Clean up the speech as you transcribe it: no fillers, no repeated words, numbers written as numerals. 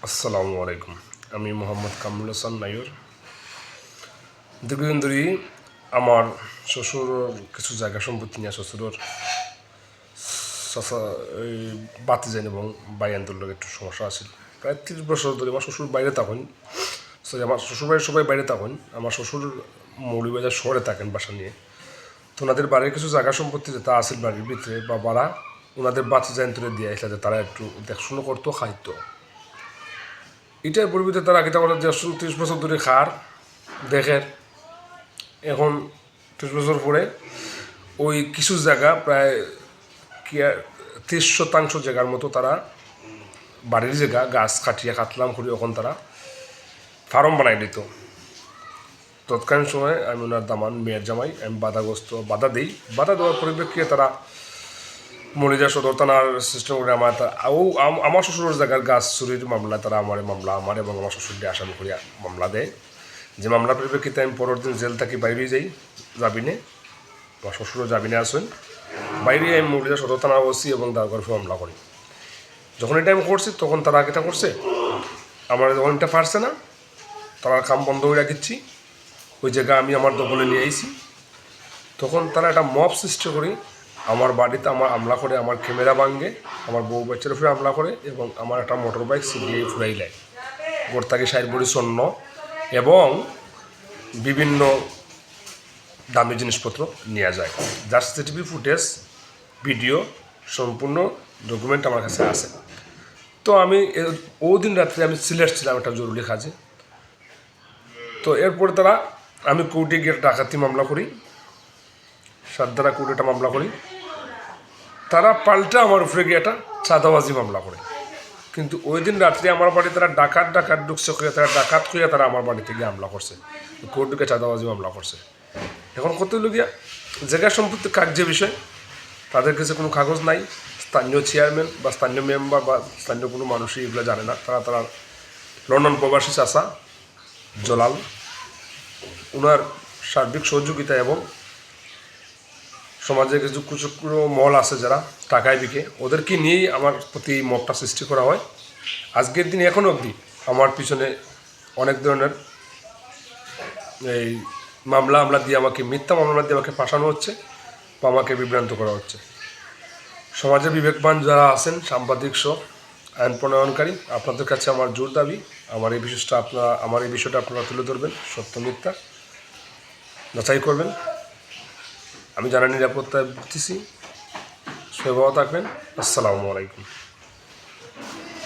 আসসালামু আলাইকুম। আমি মোহাম্মদ কামরুল হাসান নাইর। দীর্ঘদিন ধরেই আমার শ্বশুর কিছু জায়গা সম্পত্তি নিয়ে শ্বশুরের এই বাতি যান এবং বাই আন্দোলনের একটু সমস্যা আছে। প্রায় 30 বছর ধরে আমার শ্বশুর বাইরে থাকেন, আমার শ্বশুরবাড়ির সবাই বাইরে থাকেন। আমার শ্বশুর মৌলভীবাজার শহরে থাকেন বাসা নিয়ে। তো ওনাদের বাড়ির কিছু জায়গা সম্পত্তি যেটা আছে বাড়ির ভিতরে বা বাড়া ওনাদের বাতি যান তুলে দিয়ে আসলে তারা একটু দেখাশুনো করতো, খাইতো। এটার পরিবর্তে তারা কিতা করে যে 30 বছর ধরে খার দেখের এখন 30 বছর পরে ওই কিছু জায়গা প্রায় 30% জায়গার মতো তারা বাড়ির জায়গা গাছ কাটিয়ে কাটলাম করি এখন তারা ফার্ম বানাই দিত। তৎকালীন সময় আমি ওনার দামান মেয়ের জামাই আমি বাধা দিই। বাধা দেওয়ার পরিপ্রেক্ষিতে তারা মরিজা সদর থানার সিস্টেম করে আমার শ্বশুরের জায়গার গাছ চুরির মামলা তারা আমার এবং আমার শ্বশুরকে আসামি করিয়া মামলা দেয়। যে মামলার পরিপ্রেক্ষিতে আমি পরের দিন জেল থাকি বাইরে যাই জামিনে। আমার শ্বশুরও জামিনে আসেন। বাইরে আমি মরিজা সদর থানা বসি এবং দারগরফে মামলা করি। যখন এটা আমি করছি তখন তারা এটা করছে আমার যখন এটা পারছে না, তারা কাম বন্ধ করে রাখিচ্ছি। ওই জায়গা আমি আমার দখলে নিয়ে আইছি। তখন তারা একটা মব সৃষ্টি করি আমার বাড়িতে আমার হামলা করে, আমার ক্যামেরা ভাঙে, আমার বউ বাচ্চার উপরে হামলা করে এবং আমার একটা মোটর বাইক সিডিয়ে ফুরাই নেয়। গোর্তাকে 60 বড়ি স্বর্ণ এবং বিভিন্ন দামি জিনিসপত্র নিয়ে যায়। যার সিসিটিভি ফুটেজ, ভিডিও, সম্পূর্ণ ডকুমেন্ট আমার কাছে আছে। তো আমি দিন রাত্রে আমি সিলেট ছিলাম একটা জরুরি কাজে। তো এরপরে আমি কোর্টে গিয়ে ডাকাতি মামলা করি, সাতধারা কোর্টে একটা মামলা করি। তারা পাল্টা আমার উপরে গিয়ে একটা চাঁদাবাজি মামলা করে। কিন্তু ওই দিন রাত্রে আমার বাড়ি তারা ডাকাত ঢুকছে, তারা ডাকাত খুঁজে তারা আমার বাড়িতে গিয়ে হামলা করছে, কোর্ট ঢুকে চাঁদাবাজি মামলা করছে। এখন কত লগিয়া জায়গা সম্পত্তি কাগজে বিষয়, তাদের কাছে কোনো কাগজ নাই। স্থানীয় চেয়ারম্যান বা স্থানীয় মেম্বার বা স্থানীয় কোনো মানুষই এগুলো জানে না। তারা লন্ডন প্রবাসী চাষা জলাল ওনার সার্বিক সহযোগিতা এবং সমাজে কিছু কুচক্র মল আছে যারা টাকায় বিকে, ওদেরকে নিয়েই আমার প্রতি মতটা সৃষ্টি করা হয়। আজকের দিন এখনও অবধি আমার পিছনে অনেক ধরনের এই মামলা দিয়ে আমাকে মিথ্যা মামলা দিয়ে আমাকে ফাঁসানো হচ্ছে বা আমাকে বিভ্রান্ত করা হচ্ছে। সমাজে বিবেকবান যারা আছেন, সাংবাদিক সহ আইন প্রণয়নকারী, আপনাদের কাছে আমার জোর দাবি আমার এই বিষয়টা আপনারা তুলে ধরবেন, সত্য মিথ্যা যাচাই করবেন। আমি জানা নিরাপত্তায় দিতেছি। সবাই ভালো থাকবেন। আসসালামু আলাইকুম।